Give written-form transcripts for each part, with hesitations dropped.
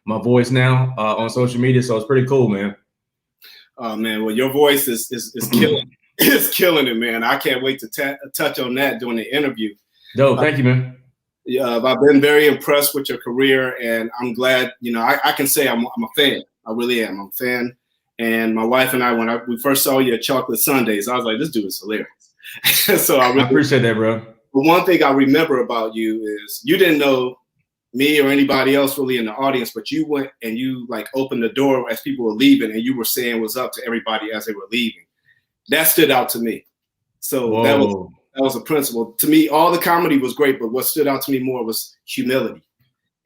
my voice now on social media. So it's pretty cool, man. Oh man, well your voice is killing. It's killing it, man. I can't wait to touch on that during the interview. Dope, thank you, man. Yeah, I've been very impressed with your career, and I'm glad. I can say I'm a fan. I really am. I'm a fan. And my wife and I, when we first saw you at Chocolate Sundays, I was like, this dude is hilarious. So I appreciate that, bro. But one thing I remember about you is you didn't know me or anybody else really in the audience, but you went and you like opened the door as people were leaving, and you were saying what's up to everybody as they were leaving. That stood out to me. So that was a principle. To me, all the comedy was great, but what stood out to me more was humility.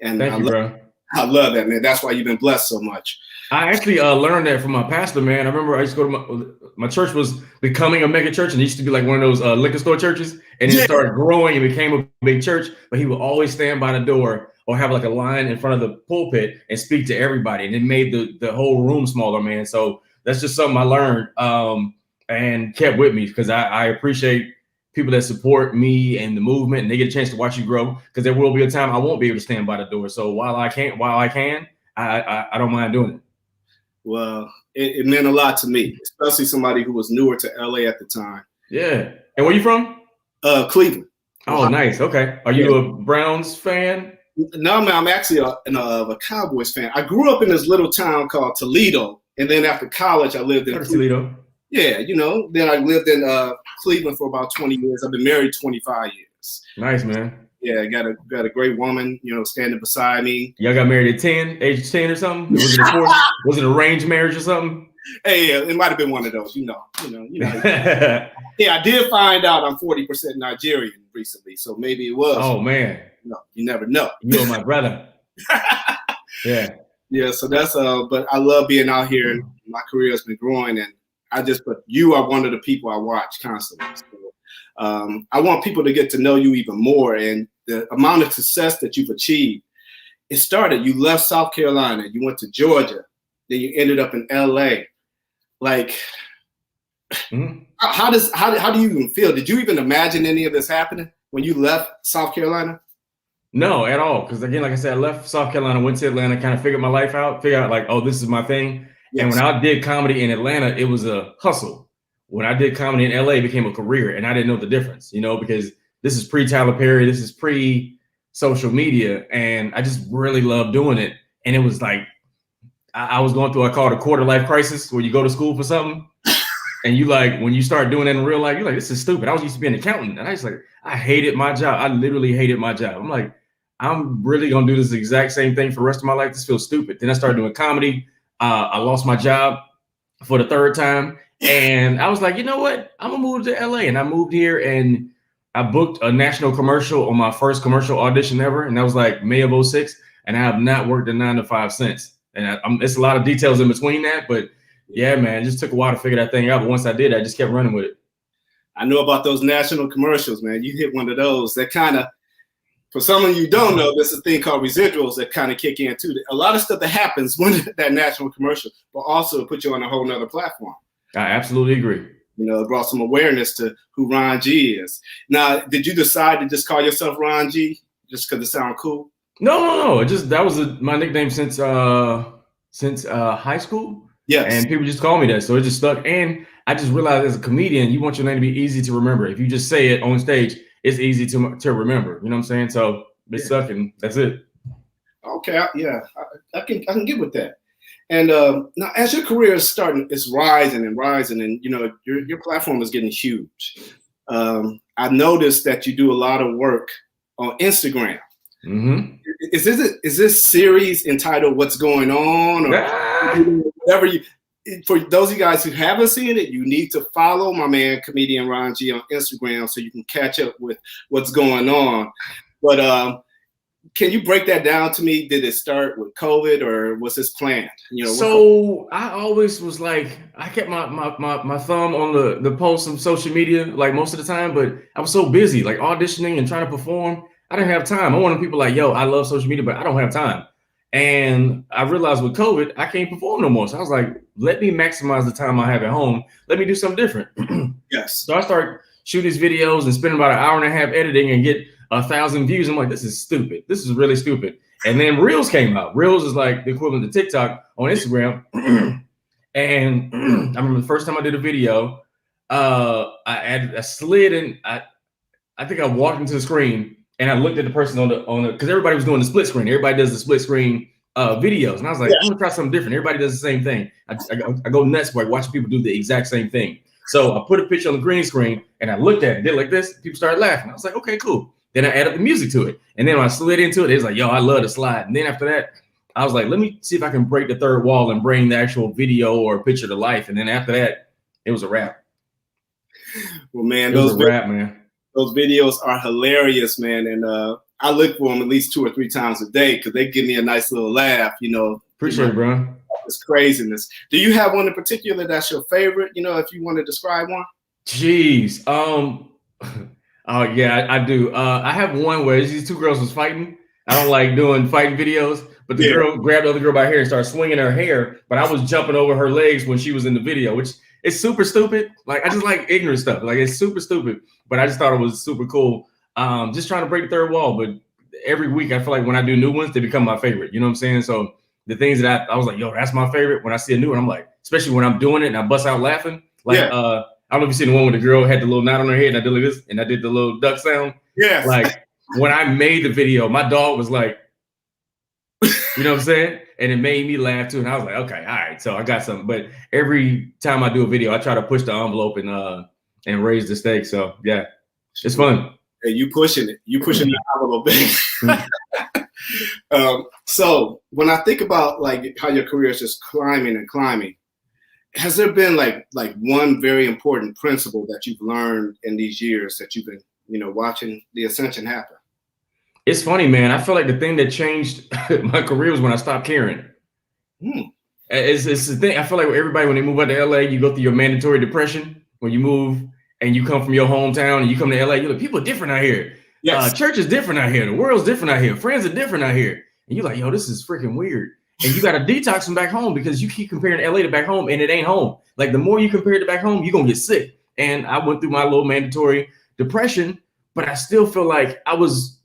And thank you, bro. I love that, man. That's why you've been blessed so much. I actually learned that from my pastor, man. I remember I used to go to my church was becoming a mega church, and it used to be like one of those liquor store churches, and it started growing and became a big church. But he would always stand by the door or have like a line in front of the pulpit and speak to everybody, and it made the whole room smaller, man. So that's just something I learned and kept with me, because I appreciate people that support me and the movement, and they get a chance to watch you grow, because there will be a time I won't be able to stand by the door. So while I can, I don't mind doing it. Well, it meant a lot to me, especially somebody who was newer to LA at the time. Yeah. And where you from? Cleveland. Oh, nice. Okay. Are you a Browns fan? No, man, I'm actually a Cowboys fan. I grew up in this little town called Toledo, and then after college, I lived in Toledo. Yeah, then I lived in Cleveland for about 20 years. I've been married 25 years. Nice, man. Yeah, got a great woman, standing beside me. Y'all got married at age 10 or something? Was it arranged marriage or something? Hey, it might have been one of those, Yeah, I did find out I'm 40% Nigerian recently, so maybe it was. Oh man. No, you never know. You're my brother. Yeah. Yeah, so that's but I love being out here, and my career has been growing, and you are one of the people I watch constantly. So, I want people to get to know you even more, and the amount of success that you've achieved. It started, you left South Carolina, you went to Georgia, then you ended up in LA. Like, how do you even feel? Did you even imagine any of this happening when you left South Carolina? No, at all. Because again, like I said, I left South Carolina, went to Atlanta, kind of figured my life out, figured out like, oh, this is my thing. Yes. And when I did comedy in Atlanta, it was a hustle. When I did comedy in LA, it became a career, and I didn't know the difference, because this is pre-Tyler Perry, this is pre-social media, and I just really loved doing it. And it was like, I was going through, I call it a quarter life crisis, where you go to school for something, and you like, when you start doing it in real life, you're like, this is stupid. I was used to be an accountant, and I hated my job. I literally hated my job. I'm like, I'm really gonna do this exact same thing for the rest of my life. This feels stupid. Then I started doing comedy. I lost my job for the third time. And I was like, you know what? I'm gonna move to LA. And I moved here, and I booked a national commercial on my first commercial audition ever. And that was like May of 2006. And I have not worked a 9 to 5 since. And it's a lot of details in between that. But yeah, man, it just took a while to figure that thing out. But once I did, I just kept running with it. I know about those national commercials, man. You hit one of those that kind of, for some of you don't know, there's a thing called residuals that kind of kick in too. A lot of stuff that happens when that national commercial, but also put you on a whole nother platform. I absolutely agree. It brought some awareness to who Ron G is. Now, did you decide to just call yourself Ron G just because it sounded cool? No. That was my nickname since high school. Yes. And people just call me that, so it just stuck. And I just realized as a comedian, you want your name to be easy to remember. If you just say it on stage, it's easy to remember. You know what I'm saying? So it stuck, and that's it. Okay, yeah, I can get with that. And now, as your career is it's rising and rising, and your platform is getting huge. I've noticed that you do a lot of work on Instagram. Mm-hmm. Is this series entitled "What's Going On" or whatever you? For those of you guys who haven't seen it, you need to follow my man, comedian Ron G, on Instagram so you can catch up with what's going on. But can you break that down to me? Did it start with COVID, or was this planned? So I always was like, I kept my thumb on the posts on social media like most of the time, but I was so busy like auditioning and trying to perform. I didn't have time. I'm one of the people like, yo, I love social media, but I don't have time. And I realized with COVID, I can't perform no more. So I was like, let me maximize the time I have at home. Let me do something different. Yes. So I started shooting these videos and spending about an hour and a half editing and get 1,000 views. I'm like, this is stupid. This is really stupid. And then Reels came out. Reels is like the equivalent to TikTok on Instagram. And I remember the first time I did a video, I slid in. I think I walked into the screen and I looked at the person on the because everybody was doing the split screen. Everybody does the split screen videos, and I was like, I'm gonna try something different. Everybody does the same thing. I go nuts by watching people do the exact same thing. So I put a picture on the green screen and I looked at it, did like this. People started laughing. I was like, okay, cool. Then I added the music to it, and then when I slid into it, it was like, yo, I love to slide. And then after that, I was like, let me see if I can break the third wall and bring the actual video or picture to life. And then after that, it was a wrap. Well, man, it was a wrap, man. Those videos are hilarious, man. And I look for them at least 2 or 3 times a day because they give me a nice little laugh, you know. Appreciate it, bro. It's craziness. Do you have one in particular that's your favorite, you know, if you want to describe one? Jeez. Oh, yeah, I do. I have one where these 2 girls was fighting. I don't like doing fighting videos, but the girl grabbed the other girl by her hair and started swinging her hair, but I was jumping over her legs when she was in the video, which is super stupid. Like, I just like ignorant stuff. Like, it's super stupid, but I just thought it was super cool. Just trying to break the third wall, but every week I feel like when I do new ones, they become my favorite. You know what I'm saying? So the things that I was like, yo, that's my favorite. When I see a new one, I'm like, especially when I'm doing it and I bust out laughing. Like, I don't know if you seen the one where the girl had the little knot on her head and I did like this and I did the little duck sound. Yes. Like, when I made the video, my dog was like, you know what I'm saying? And it made me laugh too. And I was like, okay, all right. So I got something. But every time I do a video, I try to push the envelope and raise the stakes. So yeah, it's fun. Hey, you pushing it. You pushing it out a little bit. So when I think about like how your career is just climbing and climbing, has there been like one very important principle that you've learned in these years that you've been, you know, watching the ascension happen? It's funny, man. I feel like the thing that changed my career was when I stopped caring. It's the thing. I feel like everybody, when they move out to LA, you go through your mandatory depression when you move and you come from your hometown and you come to LA. You're like, people are different out here. Yes. Church is different out here. The world's different out here. Friends are different out here. And you're like, yo, this is freaking weird. And you got to detox from back home because you keep comparing LA to back home and it ain't home. Like the more you compare it to back home, you're going to get sick. And I went through my little mandatory depression, but I still feel like I was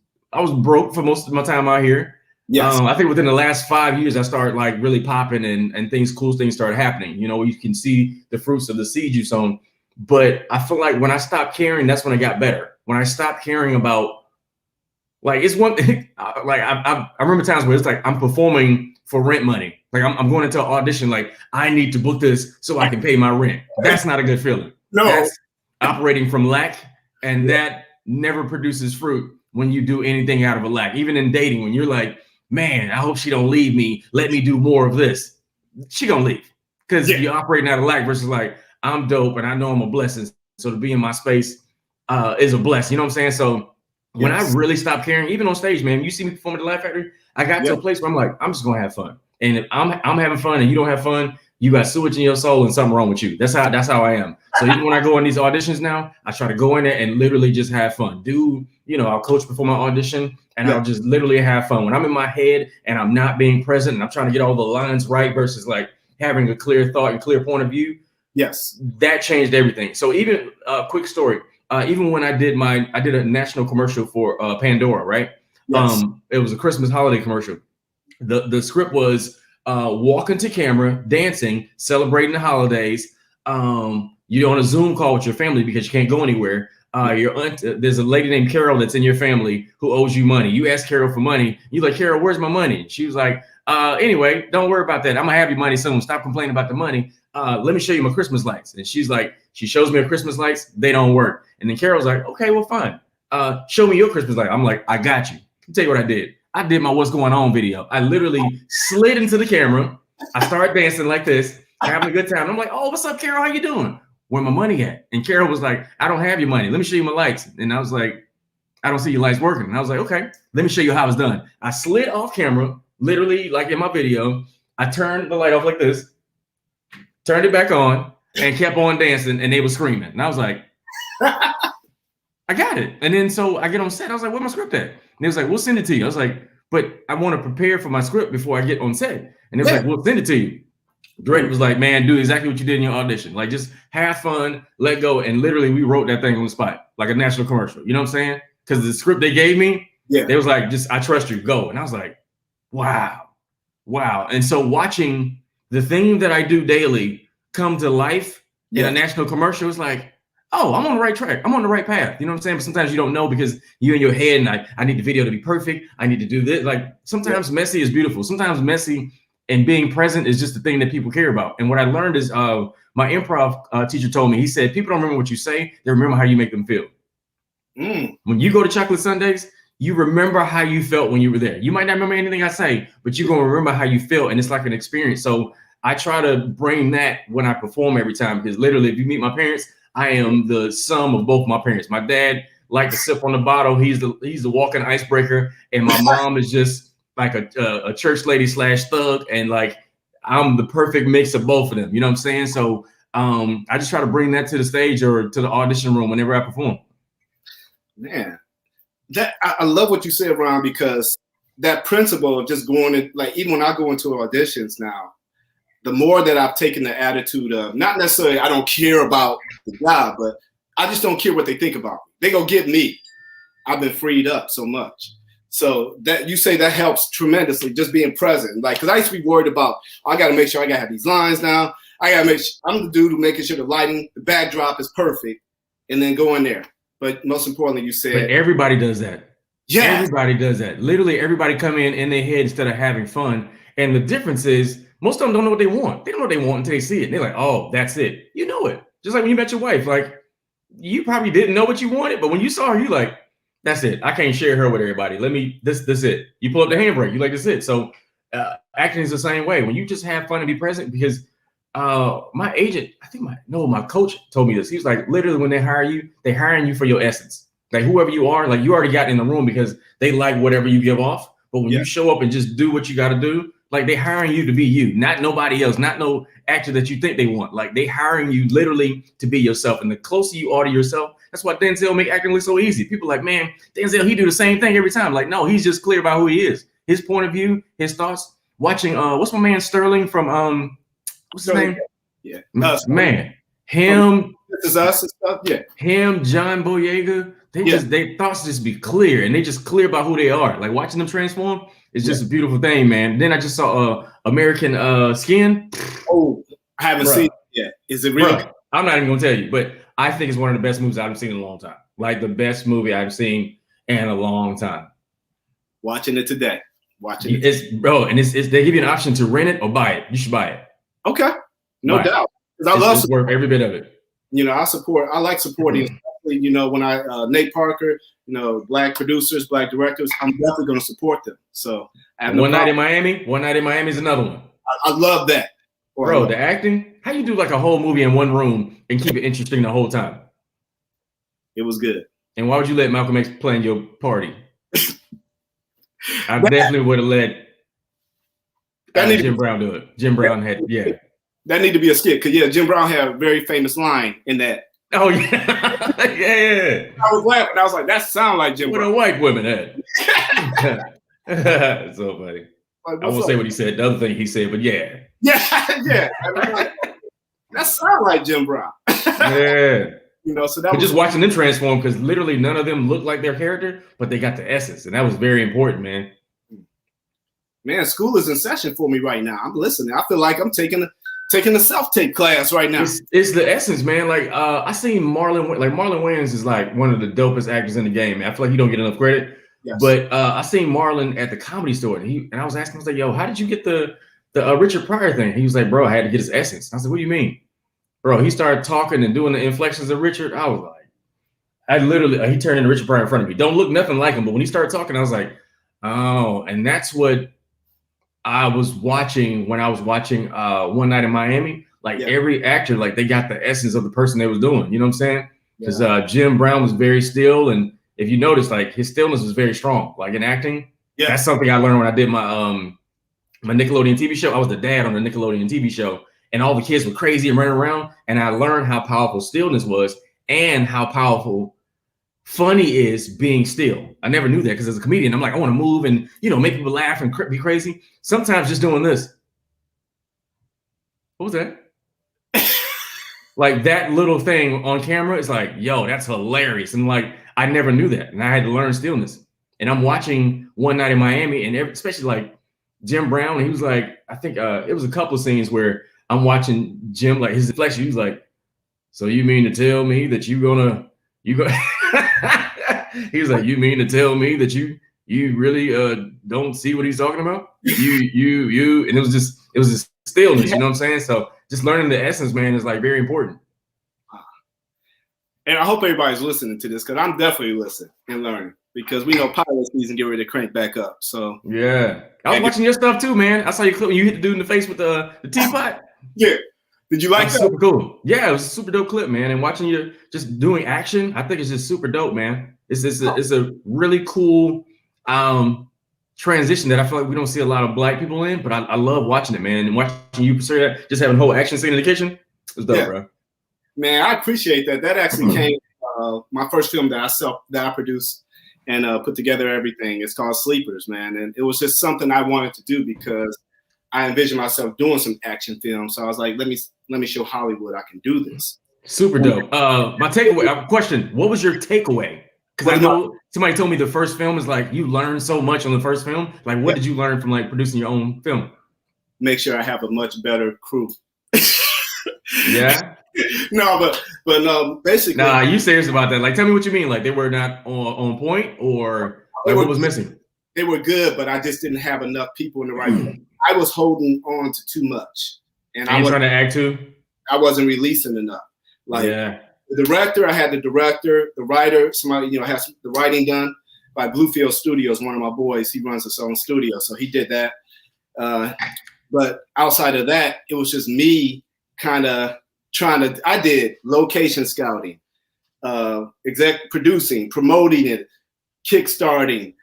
broke for most of my time out here. Yes. I think within the last 5 years, I started like really popping and cool things started happening. You know, you can see the fruits of the seed you sown. But I feel like when I stopped caring, that's when I got better. When I stopped caring about, like, it's one thing, like I remember times where it's like I'm performing for rent money. Like I'm going into an audition, like I need to book this so I can pay my rent. That's not a good feeling. No. That's operating from lack, and that never produces fruit when you do anything out of a lack. Even in dating, when you're like, man, I hope she don't leave me. Let me do more of this. She gonna leave because you're operating out of lack versus like, I'm dope and I know I'm a blessing. So to be in my space is a blessing. You know what I'm saying? So when I really stopped caring, even on stage, man, you see me perform at the Laugh Factory, I got to a place where I'm like, I'm just gonna have fun. And if I'm having fun and you don't have fun, you got sewage in your soul and something wrong with you. That's how I am. So even when I go in these auditions now, I try to go in there and literally just have fun. I'll coach before my audition and I'll just literally have fun. When I'm in my head and I'm not being present and I'm trying to get all the lines right versus like having a clear thought and clear point of view. Yes, that changed everything. So even quick story, even when I did a national commercial for Pandora, right? Yes. It was a Christmas holiday commercial. The script was walking to camera, dancing, celebrating the holidays. You're on a Zoom call with your family because you can't go anywhere. Your aunt, there's a lady named Carol that's in your family who owes you money. You ask Carol for money. You're like, Carol, where's my money? She was like, anyway, don't worry about that. I'm gonna have your money soon. Stop complaining about the money. Let me show you my Christmas lights. And she's like, she shows me her Christmas lights. They don't work. And then Carol's like, okay, well, fine. Show me your Christmas light. I'm like, I got you. I'll tell you what I did. I did my What's Going On video. I literally slid into the camera. I started dancing like this, having a good time. I'm like, oh, what's up, Carol? How you doing? Where my money at? And Carol was like, I don't have your money. Let me show you my lights. And I was like, I don't see your lights working. And I was like, okay, let me show you how it's done. I slid off camera, literally like in my video. I turned the light off like this, turned it back on, and kept on dancing. And they were screaming. And I was like, I got it. And then so I get on set. I was like, where's my script at? And they was like, we'll send it to you. I was like, but I want to prepare for my script before I get on set. And they was like, we'll send it to you. Drake was like, man, do exactly what you did in your audition. Like, just have fun, let go. And literally, we wrote that thing on the spot, like a national commercial. You know what I'm saying? Because the script they gave me, they was like, I trust you, go. And I was like, Wow. Wow. And so watching the thing that I do daily come to life in a national commercial is like, oh, I'm on the right track. I'm on the right path. You know what I'm saying? But sometimes you don't know because you're in your head and I need the video to be perfect. I need to do this. Like sometimes messy is beautiful. Sometimes messy and being present is just the thing that people care about. And what I learned is my improv teacher told me, he said, people don't remember what you say. They remember how you make them feel. When you go to Chocolate Sundays, you remember how you felt when you were there. You might not remember anything I say, but you're going to remember how you feel. And it's like an experience. So I try to bring that when I perform every time, because literally if you meet my parents, I am the sum of both my parents. My dad liked to sip on the bottle. He's the walking icebreaker. And my mom is just like a church lady / thug. And like, I'm the perfect mix of both of them. You know what I'm saying? So I just try to bring that to the stage or to the audition room whenever I perform. Man. That I love what you said, Ron, because that principle of just going in, like even when I go into auditions now, the more that I've taken the attitude of not necessarily I don't care about the job, but I just don't care what they think about me. They go get me. I've been freed up so much. So that you say that helps tremendously, just being present. Like, because I used to be worried about, I got to make sure I got to have these lines now. I got to make sure I'm the dude who making sure the lighting, the backdrop is perfect, and then go in there. But most importantly, you said but everybody does that. Yeah, everybody does that. Literally, everybody come in their head instead of having fun. And the difference is, most of them don't know what they want. They don't know what they want until they see it. And they're like, "Oh, that's it." You know it. Just like when you met your wife, like you probably didn't know what you wanted, but when you saw her, you like, "That's it. I can't share her with everybody. Let me. This it." You pull up the handbrake. You like, "This it." So acting is the same way. When you just have fun and be present, because my agent, I think my coach told me this. He was like, literally when they hire you, they hiring you for your essence. Like whoever you are, like you already got in the room because they like whatever you give off. But when you show up and just do what you got to do, like they hiring you to be you, not nobody else, not no actor that you think they want. Like they hiring you literally to be yourself. And the closer you are to yourself, that's why Denzel make acting look so easzy. People like, man, Denzel, he do the same thing every time. Like, no, he's just clear about who he is, his point of view, his thoughts. Watching, what's my man Sterling from what's his name? Yeah, man, him. This is us and stuff. Yeah, him, John Boyega. Their thoughts just be clear, and they just clear about who they are. Like watching them transform is just a beautiful thing, man. Then I just saw American Skin. Oh, I haven't seen it yet. Is it really? I'm not even gonna tell you, but I think it's one of the best movies I've seen in a long time. Like the best movie I've seen in a long time. Watching it today. It's they give you an option to rent it or buy it. You should buy it. Okay, no doubt. Because I love it's worth every bit of it. You know, I like supporting. Especially, you know, when Nate Parker, you know, Black producers, Black directors, I'm definitely going to support them. So One Night in Miami is another one. I love that. Bro, the acting. How you do like a whole movie in one room and keep it interesting the whole time? It was good. And why would you let Malcolm X play in your party? I definitely would have let Jim Brown do it. Jim Brown had, That need to be a skit because Jim Brown had a very famous line in that. Oh yeah, yeah. I was laughing. I was like, that sounds like Jim Brown. What a white women had. It's so funny. Like, I won't say what he said. The other thing he said, but yeah. That sounds like Jim Brown. Yeah. You know, so that was just watching them transform because literally none of them look like their character, but they got the essence, and that was very important, man. Man, school is in session for me right now. I'm listening. I feel like I'm taking a self-tape class right now. It's the essence, man. Like I seen Marlon Wayans is like one of the dopest actors in the game. Man. I feel like he don't get enough credit. Yes. But I seen Marlon at the Comedy Store, and I was asking him, I was like, "Yo, how did you get the Richard Pryor thing?" He was like, "Bro, I had to get his essence." I said, "What do you mean?" Bro, he started talking and doing the inflections of Richard. I was like, he turned into Richard Pryor in front of me. Don't look nothing like him, but when he started talking, I was like, oh, and that's what I was watching when I was watching One Night in Miami. Like every actor, like they got the essence of the person they was doing. You know what I'm saying? Because Jim Brown was very still, and if you notice, like his stillness was very strong. Like in acting, that's something I learned when I did my my Nickelodeon TV show. I was the dad on the Nickelodeon TV show, and all the kids were crazy and running around. And I learned how powerful stillness was, and how powerful funny is being still. I never knew that because as a comedian, I'm like, I want to move and make people laugh and be crazy. Sometimes just doing this. What was that? Like that little thing on camera is like, yo, that's hilarious. And like, I never knew that. And I had to learn stillness. And I'm watching One Night in Miami, and especially like Jim Brown. He was like, I think it was a couple of scenes where I'm watching Jim, like his inflection. He was like, "So you mean to tell me that you go?" He was like, "You mean to tell me that you really don't see what he's talking about? You," and it was just stillness. You know what I'm saying? So just learning the essence, man, is like very important. And I hope everybody's listening to this because I'm definitely listening and learning because we know pilot season get ready to crank back up. So yeah, I was watching your stuff too, man. I saw your clip when you hit the dude in the face with the teapot. Yeah, did you like that? Super cool. Yeah, it was a super dope clip, man. And watching you just doing action, I think it's just super dope, man. It's a really cool transition that I feel like we don't see a lot of Black people in, but I love watching it, man. And watching you pursue that, just having a whole action scene in the kitchen, it's dope, bro. Man, I appreciate that. That actually came my first film that I produced and put together everything. It's called Sleepers, man, and it was just something I wanted to do because I envisioned myself doing some action films. So I was like, let me show Hollywood I can do this. Super dope. My takeaway. Question: what was your takeaway? Because I know somebody told me the first film is like you learned so much on the first film. Like, what did you learn from like producing your own film? Make sure I have a much better crew. Yeah. No, but no, basically. Nah, you serious about that? Like, tell me what you mean. Like, they were not on point, or like, what was missing? They were good, but I just didn't have enough people in the right place. I was holding on to too much, and I was trying to act too. I wasn't releasing enough. Like the director, I had the director, the writer. Somebody has the writing done by Bluefield Studios. One of my boys, he runs his own studio, so he did that. But outside of that, it was just me kind of trying to. I did location scouting, exec producing, promoting it, kickstarting.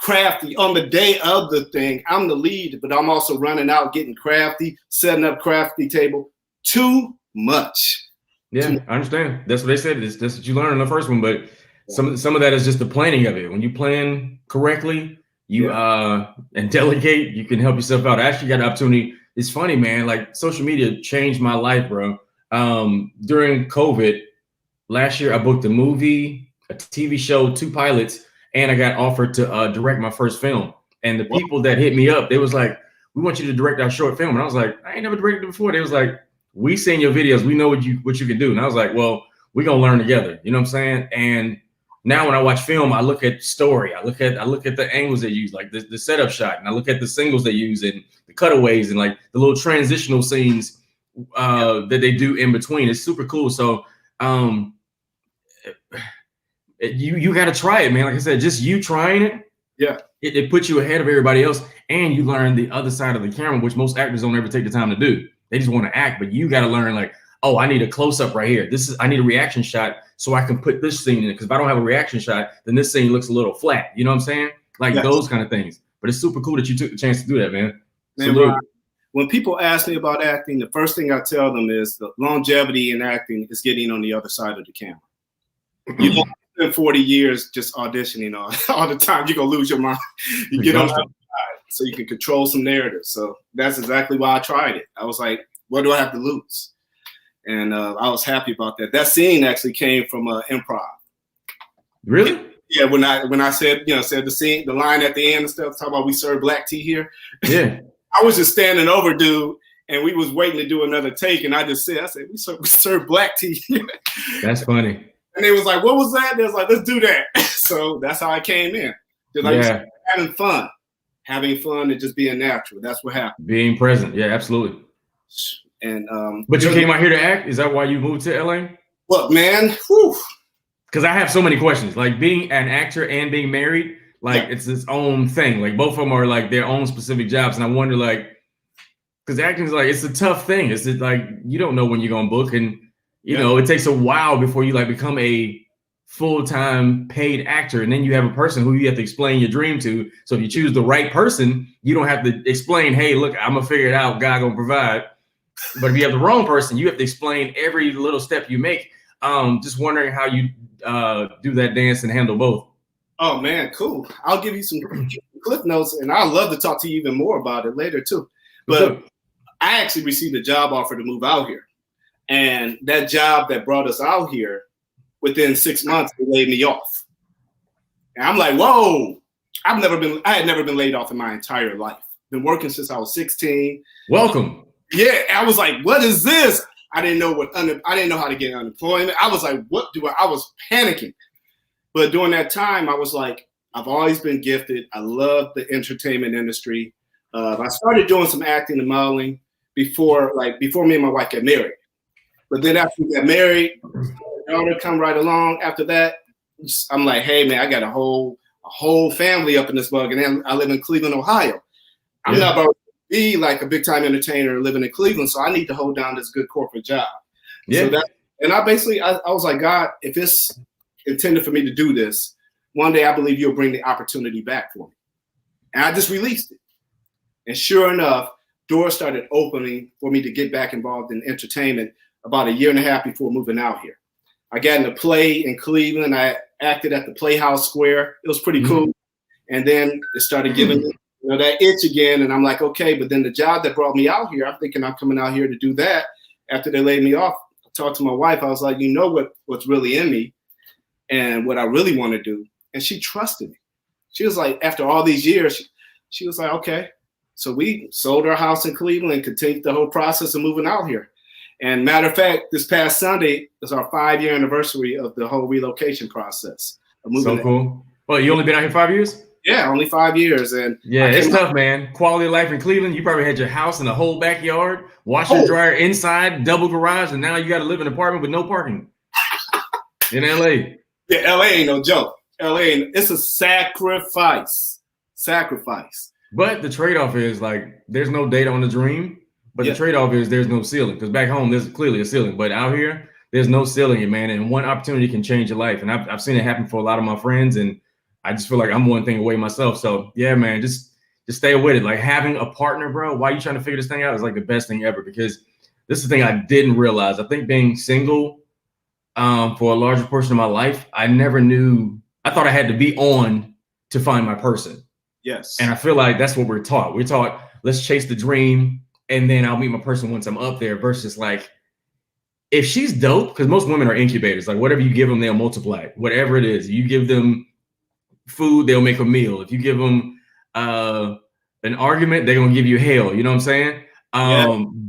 Crafty on the day of the thing. I'm the lead, but I'm also running out, getting crafty, setting up crafty table. Too much. Yeah, I understand. That's what they said. That's what you learned in the first one, but some of that is just the planning of it. When you plan correctly, you and delegate, you can help yourself out. I actually got an opportunity. It's funny, man. Like social media changed my life, bro. During COVID last year, I booked a movie, a TV show, 2 pilots. And I got offered to direct my first film. And the people that hit me up, they was like, "We want you to direct our short film." And I was like, "I ain't never directed it before." They was like, "We seen your videos. We know what you can do." And I was like, "Well, we're gonna learn together." You know what I'm saying? And now when I watch film, I look at story. I look at the angles they use, like the setup shot, and I look at the singles they use and the cutaways and like the little transitional scenes that they do in between. It's super cool. So you got to try it, man. Like I said, just you trying it, it puts you ahead of everybody else, and you learn the other side of the camera, which most actors don't ever take the time to do. They just want to act, but you got to learn like, oh, I need a close up right here. I need a reaction shot so I can put this scene in it. Because if I don't have a reaction shot, then this scene looks a little flat. You know what I'm saying? Like those kind of things. But it's super cool that you took the chance to do that, man. When people ask me about acting, the first thing I tell them is the longevity in acting is getting on the other side of the camera. You don't spend 40 years just auditioning all the time. You're going to lose your mind. You get on the other side so you can control some narratives. So that's exactly why I tried it. I was like, what do I have to lose? And I was happy about that. That scene actually came from improv. Really? Yeah, when I said the scene, the line at the end and stuff, talking about we serve black tea here. Yeah. I was just standing over dude, and we was waiting to do another take, and I said we serve black tea. That's funny. And they was like, what was that? They was like, let's do that. So that's how I came in. Just like having fun and just being natural. That's what happened. Being present. Yeah, absolutely. And but you came out here to act? Is that why you moved to LA? Look, man, because I have so many questions. Like being an actor and being married, like it's its own thing. Like both of them are like their own specific jobs. And I wonder like, because acting is like, it's a tough thing. It's like, you don't know when you're going to book. And, you know, it takes a while before you like become a full-time paid actor. And then you have a person who you have to explain your dream to. So if you choose the right person, you don't have to explain, hey, look, I'm going to figure it out. God going to provide. But if you have the wrong person, you have to explain every little step you make. Just wondering how you do that dance and handle both. Oh, man, cool. I'll give you some clip notes, and I'd love to talk to you even more about it later, too. But I actually received a job offer to move out here. And that job that brought us out here, within 6 months, they laid me off. And I'm like, whoa, I had never been laid off in my entire life. been working since I was 16. Welcome. Yeah, I was like, what is this? I didn't know I didn't know how to get unemployment. I was like, I was panicking. But during that time, I was like, I've always been gifted. I love the entertainment industry. I started doing some acting and modeling before me and my wife got married. But then after we got married, my daughter come right along. After that, I'm like, hey man, I got a whole family up in this bug, and then I live in Cleveland, Ohio. I'm not about to be like a big time entertainer living in Cleveland, so I need to hold down this good corporate job. Yeah. So I was like, God, if it's intended for me to do this, one day I believe you'll bring the opportunity back for me. And I just released it. And sure enough, doors started opening for me to get back involved in entertainment about a year and a half before moving out here. I got in a play in Cleveland. I acted at the Playhouse Square. It was pretty cool. And then it started giving me that itch again. And I'm like, okay, but then the job that brought me out here, I'm thinking I'm coming out here to do that. After they laid me off, I talked to my wife. I was like, you know what's really in me and what I really want to do. And she trusted me. She was like, after all these years, she was like, okay. So we sold our house in Cleveland and continued the whole process of moving out here. And matter of fact, this past Sunday is our 5-year anniversary of the whole relocation process. Of moving so cool. Well, you only been out here 5 years? Yeah, only 5 years. And yeah, it's tough, man. Quality of life in Cleveland. You probably had your house in a whole backyard, washer and dryer inside, double garage, and now you got to live in an apartment with no parking in LA. Yeah, LA ain't no joke. It's a sacrifice. But the trade-off is like there's no data on the dream, but the trade-off is there's no ceiling. Because back home there's clearly a ceiling, but out here there's no ceiling, man. And one opportunity can change your life. And I've seen it happen for a lot of my friends, and I just feel like I'm one thing away myself. So yeah, man, just stay with it. Like having a partner, bro, while you trying to figure this thing out is like the best thing ever, because this is the thing I didn't realize. I think being single for a larger portion of my life, I never knew. I thought I had to be on to find my person. Yes. And I feel like that's what we're taught. We're taught, let's chase the dream and then I'll meet my person once I'm up there, versus like, if she's dope, because most women are incubators, like whatever you give them, they'll multiply it. Whatever it is, you give them food, they'll make a meal. If you give them an argument, they're going to give you hell. You know what I'm saying?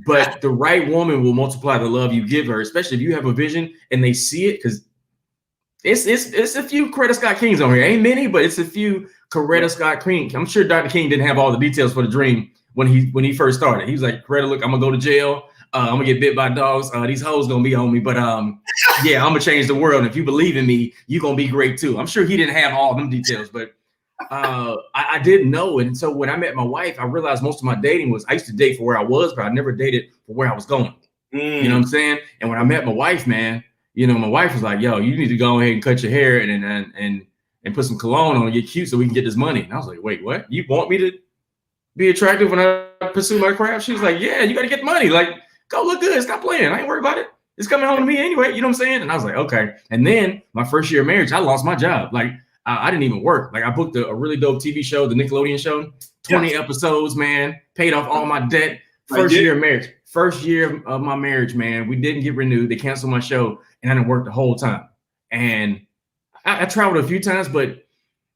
But the right woman will multiply the love you give her, especially if you have a vision and they see it, because it's a few Coretta Scott Kings on here. Ain't many, but it's a few Coretta Scott King. I'm sure Dr. King didn't have all the details for the dream when he first started. He was like, Coretta, look, I'm gonna go to jail. I'm gonna get bit by dogs. These hoes gonna be on me, but yeah, I'm gonna change the world. And if you believe in me, you're gonna be great too. I'm sure he didn't have all them details, but I didn't know it. And so when I met my wife, I realized most of my dating was, I used to date for where I was, but I never dated for where I was going. You know what I'm saying? And when I met my wife, man, you know, my wife was like, yo, you need to go ahead and cut your hair and put some cologne on and get cute so we can get this money. And I was like, wait, what? You want me to be attractive when I pursue my craft? She was like, yeah, you got to get the money. Like, go look good. Stop playing. I ain't worried about it. It's coming home to me anyway. You know what I'm saying? And I was like, okay. And then my first year of marriage, I lost my job. Like, I didn't even work. Like, I booked a really dope TV show, the Nickelodeon show, 20 episodes, man, paid off all my debt. First year of marriage. First year of my marriage, man, we didn't get renewed. They canceled my show, and I didn't work the whole time. And I traveled a few times, but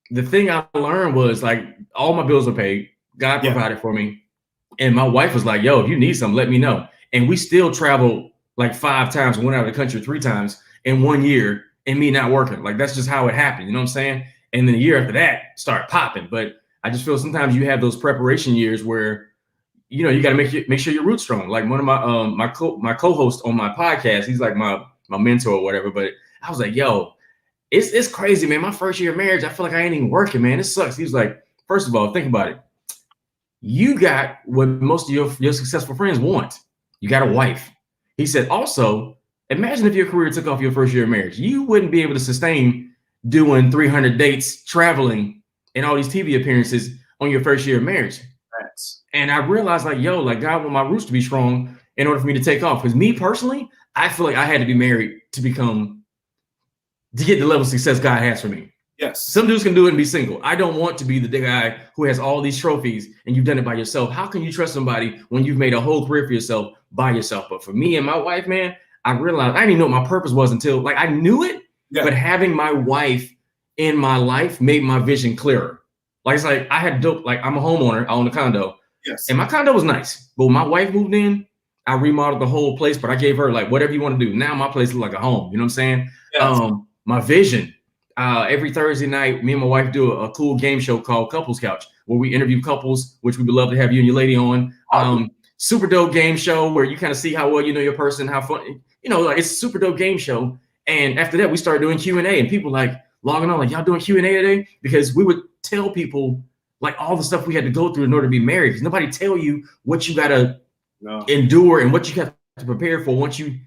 the thing I learned was, like, all my bills were paid. God provided for me. And my wife was like, yo, if you need something, let me know. And we still traveled like 5 times, went out of the country 3 times in 1 year, and me not working. Like, that's just how it happened. You know what I'm saying? And then the year after that started popping. But I just feel sometimes you have those preparation years where, you know, you got to make sure your roots strong. Like one of my co-hosts on my podcast, he's like my mentor or whatever. But I was like, yo, it's crazy, man. My first year of marriage, I feel like I ain't even working, man. It sucks. He was like, first of all, think about it. You got what most of your successful friends want. You got a wife. He said, also, imagine if your career took off your first year of marriage. You wouldn't be able to sustain doing 300 dates, traveling, and all these TV appearances on your first year of marriage. And I realized, like, yo, like, God want my roots to be strong in order for me to take off. Because me personally, I feel like I had to be married to get the level of success God has for me. Yes. Some dudes can do it and be single. I don't want to be the guy who has all these trophies and you've done it by yourself. How can you trust somebody when you've made a whole career for yourself by yourself? But for me and my wife, man, I realized I didn't even know what my purpose was until, like, I knew it, but having my wife in my life made my vision clearer. Like, it's like I had dope, like, I'm a homeowner, I own a condo. Yes. And my condo was nice. But when my wife moved in, I remodeled the whole place, but I gave her like whatever you want to do. Now my place is like a home. You know what I'm saying? Yes. My vision. Every Thursday night, me and my wife do a cool game show called Couples Couch, where we interview couples, which we would love to have you and your lady on. Super dope game show where you kind of see how well you know your person, how fun, like it's a super dope game show. And after that, we started doing Q&A, and people like logging on, like, y'all doing Q&A today? Because we would tell people like all the stuff we had to go through in order to be married. Because nobody tell you what you gotta endure and what you have to prepare for once you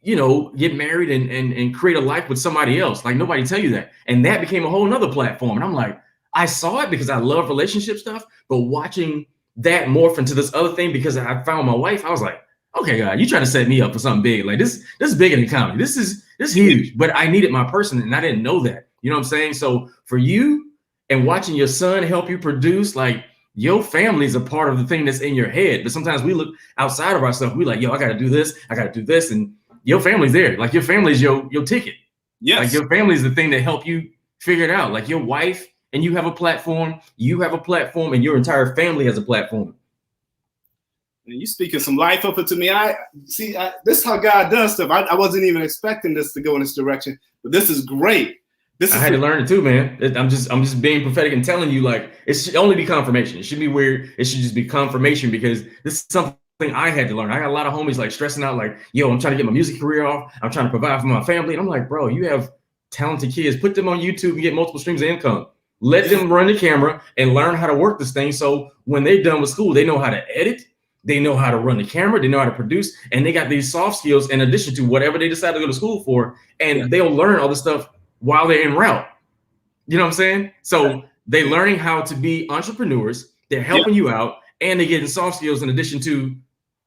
get married and create a life with somebody else. Like nobody tell you that. And that became a whole nother platform. And I'm like, I saw it because I love relationship stuff, but watching that morph into this other thing because I found my wife, I was like, okay, God, you trying to set me up for something big. Like this is bigger than comedy. This is huge, but I needed my person and I didn't know that. You know what I'm saying? So for you and watching your son help you produce, like your family is a part of the thing that's in your head. But sometimes we look outside of ourselves. We like, yo, I got to do this. I got to do this. And your family's there. Like your family's your ticket. Yes. Like your family is the thing that help you figure it out. Like your wife and you have a platform, and your entire family has a platform. And you speaking some life up into me. This is how God does stuff. I wasn't even expecting this to go in this direction, but this is great. I had to learn it too, man. I'm just being prophetic and telling you, like, it should only be confirmation. It should be weird. It should just be confirmation because this is something I had to learn. I got a lot of homies like stressing out, like, yo, I'm trying to get my music career off. I'm trying to provide for my family. And I'm like, bro, you have talented kids. Put them on YouTube and get multiple streams of income. Let them run the camera and learn how to work this thing. So when they're done with school, they know how to edit. They know how to run the camera. They know how to produce. And they got these soft skills in addition to whatever they decide to go to school for. And they'll learn all this stuff while they're en route. You know what I'm saying? So they're learning how to be entrepreneurs. They're helping you out. And they're getting soft skills in addition to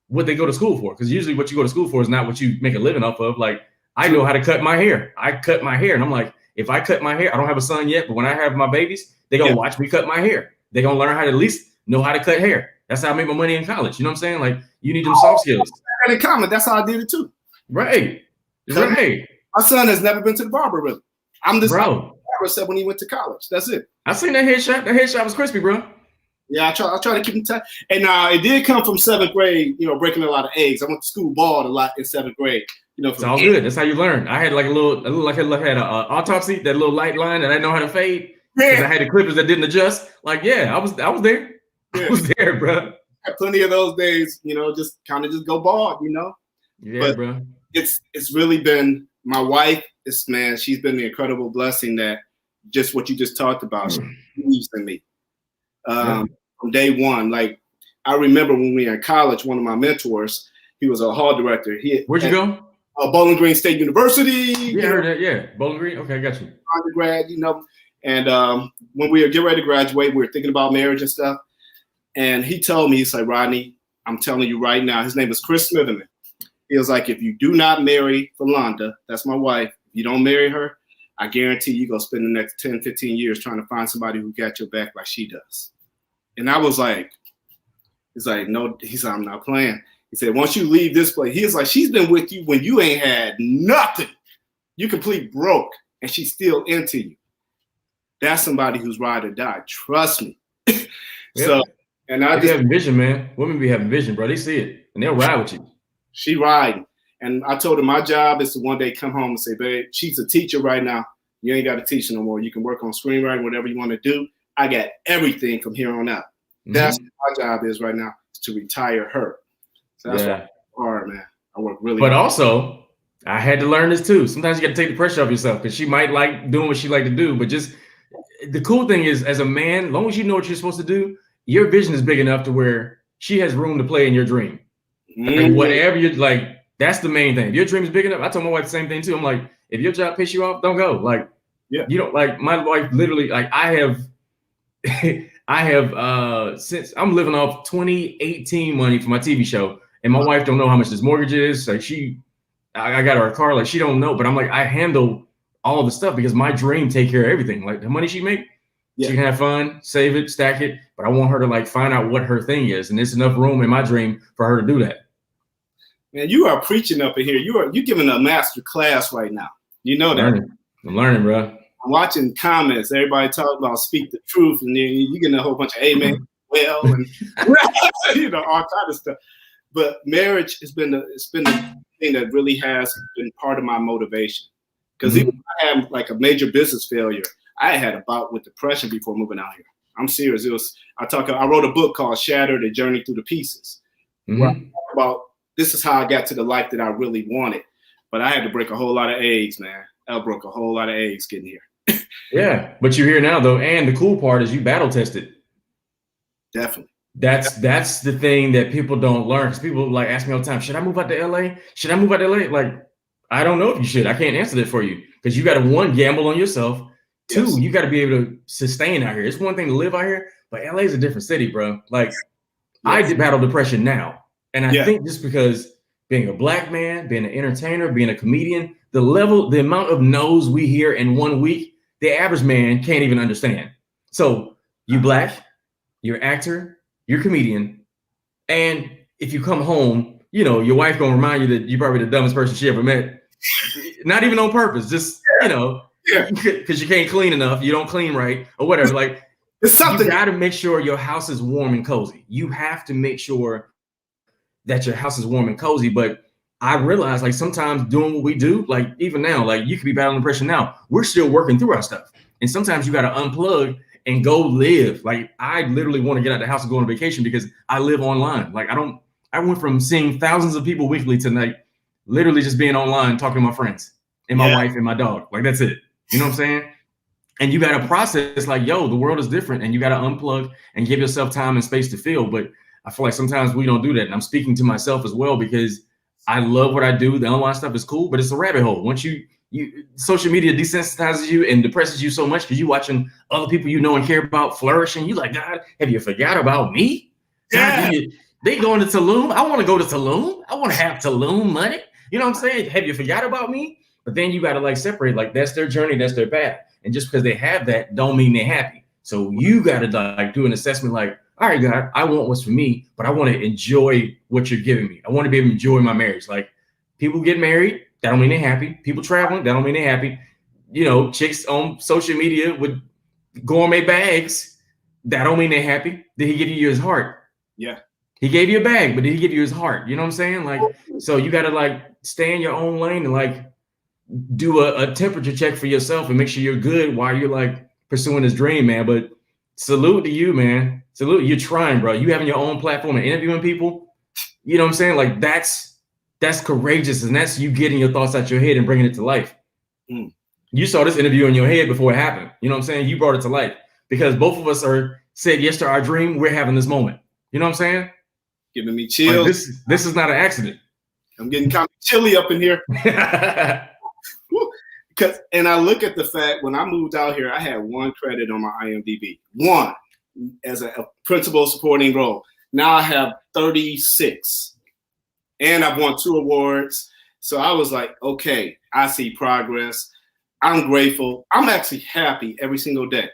what they go to school for. Because usually what you go to school for is not what you make a living off of. Like, I know how to cut my hair. I cut my hair. And I'm like, if I cut my hair, I don't have a son yet, but when I have my babies, they're going to watch me cut my hair. They're going to learn how to at least know how to cut hair. That's how I made my money in college. You know what I'm saying? Like, you need them soft skills. In common, that's how I did it too. Right. Right. My son has never been to the barber, really. I'm this barber except when he went to college. That's it. I seen that headshot. That headshot was crispy, bro. Yeah, I try to keep him tight. And it did come from 7th grade, breaking a lot of eggs. I went to school bald a lot in 7th grade. It's all good. That's how you learn. I had like a little like I had an autopsy, that little light line that I didn't know how to fade. Because I had the clippers that didn't adjust. Like, yeah, I was there. Yeah. I was there, bro. I had plenty of those days, just kind of just go bald, Yeah, but bro. It's really been my wife. She's been the incredible blessing that just what you just talked about. She believes in me from day one. Like, I remember when we were in college, one of my mentors, he was a hall director. Where'd you go? Bowling Green State University. Yeah, I heard that. Yeah, Bowling Green. Okay, I got you. Undergrad, and when we were getting ready to graduate, we were thinking about marriage and stuff. And he told me, he's like, Rodney, I'm telling you right now, his name is Chris Smitherman. He was like, if you do not marry Philonda, that's my wife, if you don't marry her, I guarantee you're going to spend the next 10, 15 years trying to find somebody who got your back like she does. And I was like, he's like, no, I'm not playing. He said, once you leave this place, he was like, she's been with you when you ain't had nothing. You complete broke, and she's still into you. That's somebody who's ride or die. Trust me. So, and I just have vision, man. Women be having vision, bro. They see it, and they'll ride with you. She riding. And I told her my job is to one day come home and say, babe, she's a teacher right now. You ain't got to teach no more. You can work on screenwriting, whatever you want to do. I got everything from here on out. That's what my job is right now, is to retire her. So that's hard, man. I work really hard. But also, I had to learn this too. Sometimes you got to take the pressure off yourself because she might like doing what she like to do. But just the cool thing is, as a man, as long as you know what you're supposed to do, your vision is big enough to where she has room to play in your dream. And whatever you're like, that's the main thing. If your dream is big enough, I told my wife the same thing too. I'm like, if your job pisses you off, don't go. Like, you don't like my wife literally, like I have since I'm living off 2018 money for my TV show, and my wife don't know how much this mortgage is. Like I got her a car, like she don't know, but I'm like, I handle all the stuff because my dream take care of everything. Like the money she make, she can have fun, save it, stack it, but I want her to like find out what her thing is. And there's enough room in my dream for her to do that. Man, you are preaching up in here. You're giving a master class right now. You know that. I'm learning, bro. I'm watching comments. Everybody talking about speak the truth, and then you getting a whole bunch of amen. well, and you know, all kind of stuff. But marriage has been the thing that really has been part of my motivation. Because even if I had like a major business failure, I had a bout with depression before moving out here. I'm serious. I wrote a book called Shattered: A Journey Through the Pieces, where I talk about this is how I got to the life that I really wanted. But I had to break a whole lot of eggs, man. I broke a whole lot of eggs getting here. Yeah, but you're here now though, and the cool part is you battle tested. Definitely. That's the thing that people don't learn. Because people like ask me all the time, should I move out to LA? Should I move out to LA? Like, I don't know if you should. I can't answer that for you. Because you got to, one, gamble on yourself. Two, you got to be able to sustain out here. It's one thing to live out here, but LA is a different city, bro. Like, I battle depression now. And I think just because being a black man, being an entertainer, being a comedian, the amount of no's we hear in 1 week, the average man can't even understand. So you black, you're an actor, you're a comedian, and if you come home, you know, your wife gonna remind you that you're probably the dumbest person she ever met. Not even on purpose, just, you know, because you can't clean enough, you don't clean right, or whatever. Like, it's something. You gotta make sure your house is warm and cozy. You have to make sure that your house is warm and cozy. But I realize, like, sometimes doing what we do, like even now, like you could be battling depression now, we're still working through our stuff. And sometimes you gotta unplug and go live. Like, I literally want to get out of the house and go on vacation because I live online. Like, I went from seeing thousands of people weekly to like literally just being online, talking to my friends and my wife and my dog. Like, that's it. You know what I'm saying? And you got to process like, yo, the world is different, and you got to unplug and give yourself time and space to feel. But I feel like sometimes we don't do that. And I'm speaking to myself as well, because I love what I do. The online stuff is cool, but it's a rabbit hole. Once you social media desensitizes you and depresses you so much because you're watching other people you know and care about flourishing. You like, God, have you forgot about me? God, they going to Tulum. I want to go to Tulum. I want to have Tulum money. You know what I'm saying? Have you forgot about me? But then you got to like separate, like that's their journey, that's their path. And just because they have that don't mean they're happy. So you got to like do an assessment like, all right, God, I want what's for me, but I want to enjoy what you're giving me. I want to be able to enjoy my marriage. Like, people get married, that don't mean they're happy. People traveling, that don't mean they're happy. You know, chicks on social media with gourmet bags, that don't mean they're happy. Did he give you his heart? Yeah. He gave you a bag, but did he give you his heart? You know what I'm saying? Like, so you got to like stay in your own lane and like do a temperature check for yourself and make sure you're good while you're like pursuing this dream, man. But salute to you, man. Salute. You're trying, bro. You having your own platform and interviewing people. You know what I'm saying? Like, that's courageous, and that's you getting your thoughts out your head and bringing it to life. You saw this interview in your head before it happened. You know what I'm saying? You brought it to life because both of us said yes to our dream. We're having this moment. You know what I'm saying? Giving me chills. Like, this is not an accident. I'm getting kind of chilly up in here. And I look at the fact when I moved out here, I had 1 credit on my IMDb, 1 as a principal supporting role. Now I have 36. And I've won 2 awards. So I was like, okay, I see progress. I'm grateful. I'm actually happy every single day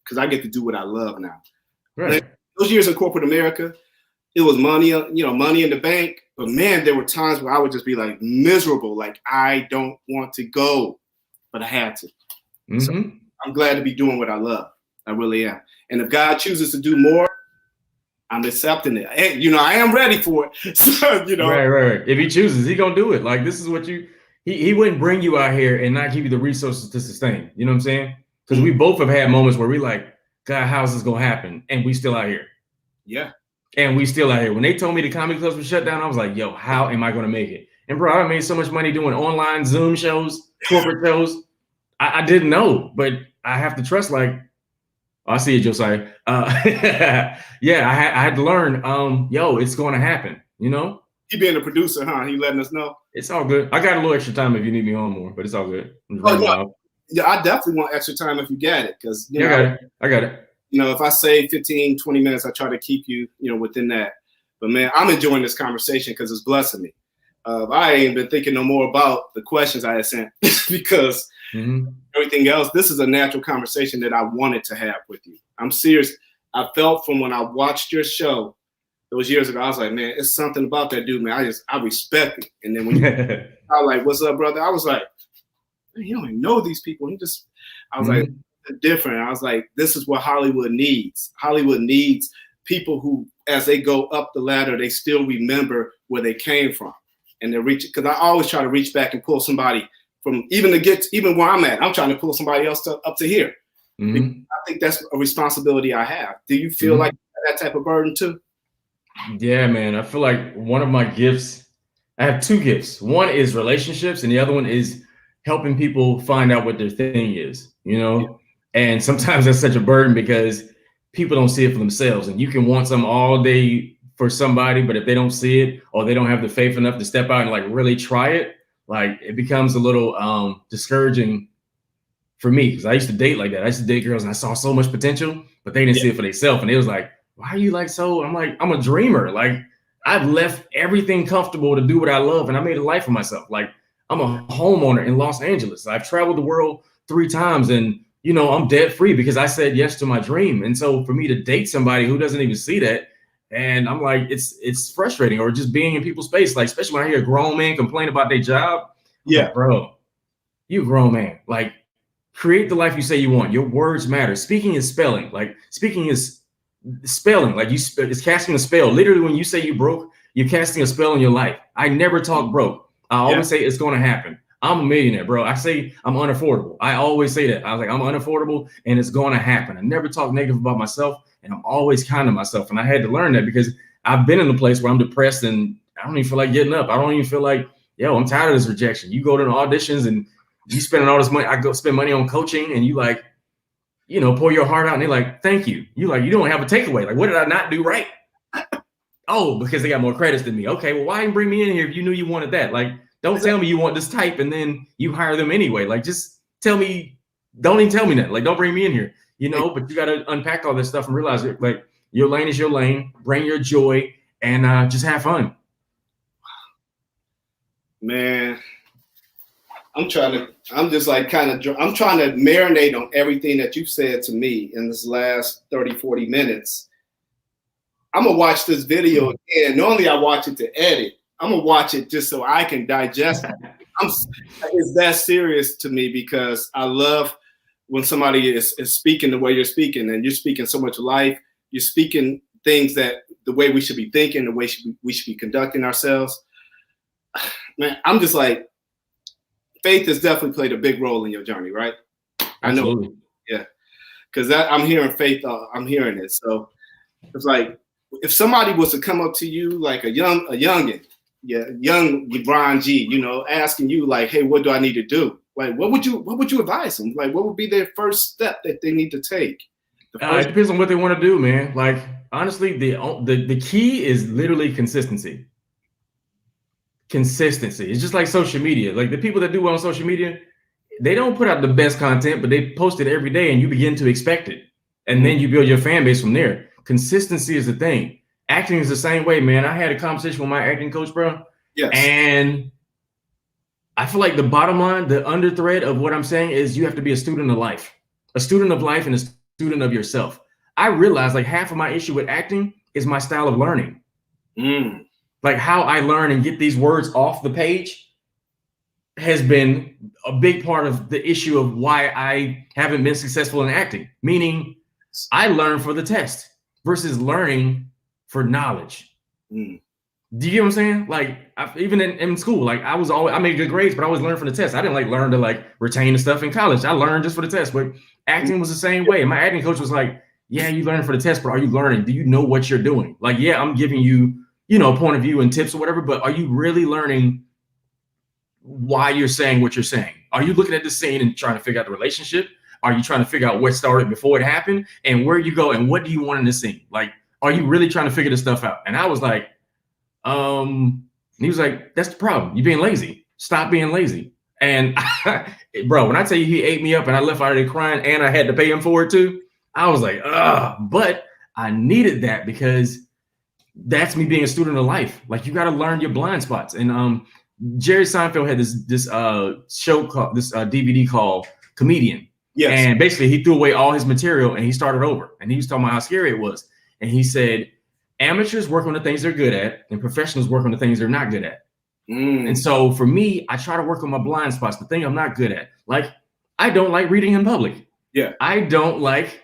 because I get to do what I love now. Right. Those years in corporate America, it was money, money in the bank. But man, there were times where I would just be like miserable. Like, I don't want to go, but I had to. So I'm glad to be doing what I love. I really am. And if God chooses to do more, I'm accepting it. And, I am ready for it. So, Right. If he chooses, he gonna do it. Like, this is what he wouldn't bring you out here and not give you the resources to sustain. You know what I'm saying? Because we both have had moments where we like, God, how's this gonna happen? And we still out here. Yeah. And we still out here. When they told me the comedy clubs were shut down, I was like, yo, how am I gonna make it? And bro, I made so much money doing online Zoom shows, corporate shows. I didn't know, but I have to trust, like, I see it, Josiah. I had to learn, it's going to happen, He being a producer, huh? He letting us know. It's all good. I got a little extra time if you need me on more, but it's all good. Yeah, I definitely want extra time if you get it. Because, I got it. If I say 15, 20 minutes, I try to keep you, within that. But, man, I'm enjoying this conversation because it's blessing me. I ain't been thinking no more about the questions I had sent because everything else, this is a natural conversation that I wanted to have with you. I'm serious. I felt from when I watched your show those years ago, I was like, man, it's something about that dude, man. I respect it. And then when you I was like, what's up, brother? I was like, man, you don't even know these people. I was like, different. I was like, this is what Hollywood needs. Hollywood needs people who, as they go up the ladder, they still remember where they came from, and they reach. Because I always try to reach back and pull somebody from even where I'm at. I'm trying to pull somebody else up to here. Mm-hmm. I think that's a responsibility I have. Do you feel like that type of burden too? Yeah, man. I feel like one of my gifts, I have two gifts. One is relationships, and the other one is helping people find out what their thing is, you know? Yeah. And sometimes that's such a burden because people don't see it for themselves. And you can want something all day for somebody, but if they don't see it or they don't have the faith enough to step out and like really try it, like it becomes a little discouraging for me. Because I used to date like that. I used to date girls and I saw so much potential, but they didn't see it for themselves. And it was like, why are you like so? I'm like, I'm a dreamer. Like I've left everything comfortable to do what I love, and I made a life for myself. Like I'm a homeowner in Los Angeles. I've traveled the world 3 times, and you know I'm debt free because I said yes to my dream. And so for me to date somebody who doesn't even see that, and I'm like, it's frustrating. Or just being in people's space, like especially when I hear a grown man complain about their job. Yeah, like, bro, you a grown man. Like create the life you say you want. Your words matter. Speaking is spelling. Like speaking is spelling. Like it's casting a spell. Literally, when you say you broke, you're casting a spell in your life. I never talk broke. I always say it's going to happen. I'm a millionaire, bro. I say I'm unaffordable. I always say that. I was like, I'm unaffordable and it's going to happen. I never talk negative about myself, and I'm always kind to myself. And I had to learn that because I've been in a place where I'm depressed and I don't even feel like getting up. I don't even feel like, yo, I'm tired of this rejection. You go to the auditions and you spending all this money. I go spend money on coaching and you like, you know, pour your heart out and they're like, thank you. You like, you don't have a takeaway. Like, what did I not do right? Oh, because they got more credits than me. Okay, well, why didn't bring me in here if you knew you wanted that? Like, don't tell me you want this type and then you hire them anyway. Like, just tell me, don't even tell me that. Like, don't bring me in here, you know, but you got to unpack all this stuff and realize it. Like, your lane is your lane. Bring your joy and just have fun. Man, I'm trying to marinate on everything that you've said to me in this last 30, 40 minutes. I'm going to watch this video again. Normally I watch it to edit. I'm going to watch it just so I can digest it. It's that serious to me because I love when somebody is speaking the way you're speaking, and you're speaking so much life. You're speaking things that the way we should be thinking, the way we should be conducting ourselves. Man, I'm just like, faith has definitely played a big role in your journey, right? Absolutely. I know. Yeah. Because I'm hearing faith. I'm hearing it. So it's like, if somebody was to come up to you like a youngin, young LeBron G, you know, asking you like, hey, what do I need to do? Like, what would you advise them? Like, what would be their first step that they need to take? It depends on what they want to do, man. Like, honestly, the key is literally consistency. Consistency. It's just like social media. Like the people that do well on social media, they don't put out the best content, but they post it every day and you begin to expect it. And then you build your fan base from there. Consistency is the thing. Acting is the same way, man. I had a conversation with my acting coach, bro. Yes. And I feel like the bottom line, the underthread of what I'm saying is you have to be a student of life and a student of yourself. I realized like half of my issue with acting is my style of learning. Like how I learn and get these words off the page has been a big part of the issue of why I haven't been successful in acting. Meaning I learn for the test versus learning for knowledge. Do you get what I'm saying? Like even in school, like I made good grades, but I always learned from the test. I didn't like learn to like retain the stuff in college. I learned just for the test, but acting was the same way. My acting coach was like, yeah, you learn for the test, but are you learning? Do you know what you're doing? Like, yeah, I'm giving you, you know, point of view and tips or whatever, but are you really learning why you're saying what you're saying? Are you looking at the scene and trying to figure out the relationship? Are you trying to figure out what started before it happened and where you go and what do you want in the scene? Like, are you really trying to figure this stuff out? And I was like, he was like, that's the problem. You're being lazy. Stop being lazy. And bro, when I tell you he ate me up and I left out of there crying and I had to pay him for it too, I was like, but I needed that because that's me being a student of life. Like you got to learn your blind spots. And Jerry Seinfeld had this show called this DVD called Comedian. Yes. And basically he threw away all his material and he started over. And he was talking about how scary it was. And he said, amateurs work on the things they're good at and professionals work on the things they're not good at. And so for me, I try to work on my blind spots, the thing I'm not good at. Like I don't like reading in public. Yeah. I don't like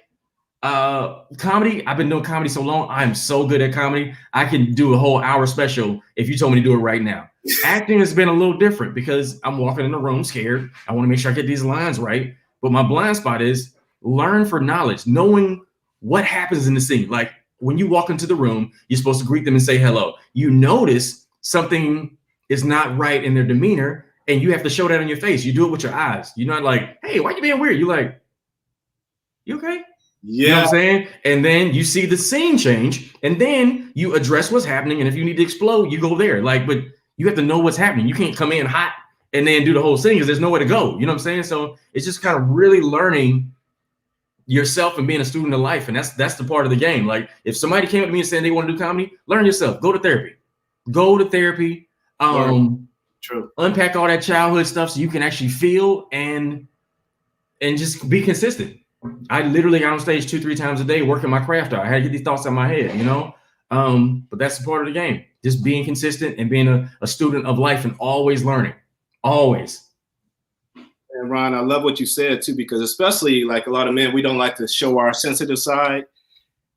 Comedy. I've been doing comedy so long. I'm so good at comedy. I can do a whole hour special if you told me to do it right now. Acting has been a little different because I'm walking in the room scared. I want to make sure I get these lines right. But my blind spot is learn for knowledge, knowing what happens in the scene. Like when you walk into the room, you're supposed to greet them and say hello. You notice something is not right in their demeanor, and you have to show that on your face. You do it with your eyes. You're not like, hey, why you being weird? You're like, you okay? Yeah. You know what I'm saying? And then you see the scene change, and then you address what's happening. And if you need to explode, you go there. Like, but you have to know what's happening. You can't come in hot and then do the whole thing because there's nowhere to go. You know what I'm saying? So it's just kind of really learning yourself and being a student of life. And that's the part of the game. Like if somebody came up to me and said they want to do comedy, learn yourself. Go to therapy. Go to therapy. True. Unpack all that childhood stuff so you can actually feel and just be consistent. I literally got on stage 2-3 times a day working my craft out. I had to get these thoughts out of my head, you know? But that's the part of the game. Just being consistent and being a student of life and always learning. Always. And Ron, I love what you said too, because especially like a lot of men, we don't like to show our sensitive side.